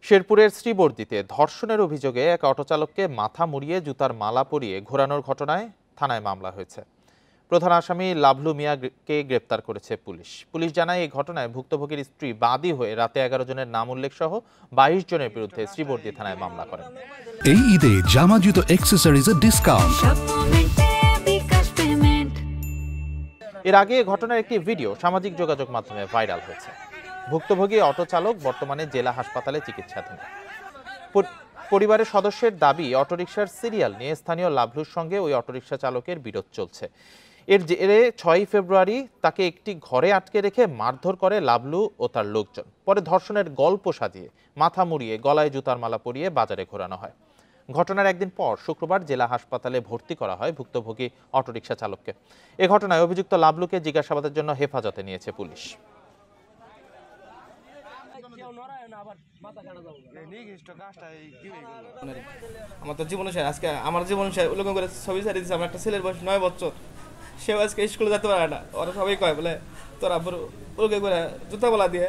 শেরপুরের শ্রীবর্দীতে ধর্ষণের অভিযোগে এক অটোচালককে মাথা মুড়িয়ে জুতার মালা পরিয়ে ঘোরানোর ঘটনায় থানায় মামলা হয়েছে। প্রধান আসামি লাভলু মিয়াকে গ্রেপ্তার করেছে পুলিশ জানায় এই ঘটনায় ভুক্তভোগীর স্ত্রী বাদী হয়ে রাতে 11 জনের নাম উল্লেখ সহ 22 জনের বিরুদ্ধে শ্রীবর্দী থানায় মামলা করেন। এই ঈদে জামা জুতো অ্যাক্সেসরিজের ডিসকাউন্ট। এর আগে এই ঘটনার একটি ভিডিও সামাজিক যোগাযোগ মাধ্যমে ভাইরাল হয়েছে। ভুক্তভোগী অটো চালক বর্তমানে জেলা হাসপাতালে চিকিৎসাধীন। পরিবারের সদস্যের দাবি, অটোরিকশার সিরিয়াল নিয়ে স্থানীয় লাভলুর সঙ্গে ওই অটোরিকশা চালকের বিরোধ চলছে। এর জেরে 6 ফেব্রুয়ারি তাকে একটি ঘরে আটকে রেখে মারধর করে লাভলু ও তার লোকজন। পরে ধর্ষণের গল্প সাজিয়ে মাথা মুড়িয়ে গলায় জুতার মালা পরিয়ে বাজারে ঘোরানো হয়। ঘটনার একদিন পর শুক্রবার জেলা হাসপাতালে ভর্তি করা হয় ভুক্তভোগী অটোরিকশা চালককে। এ ঘটনায় অভিযুক্ত লাভলুকে জিজ্ঞাসাবাদের জন্য হেফাজতে নিয়েছে পুলিশ। আমার তো জীবনে আজকে আমার জীবনে ওরকম করে ছবি ছাড়িয়ে দিচ্ছে। আমার একটা ছেলের বয়স 9 বছর, সেও আজকে স্কুলে যেতে পারে না। ওরা সবাই কয় বলে তোরা ওরকম করে জুতা বলা দিয়ে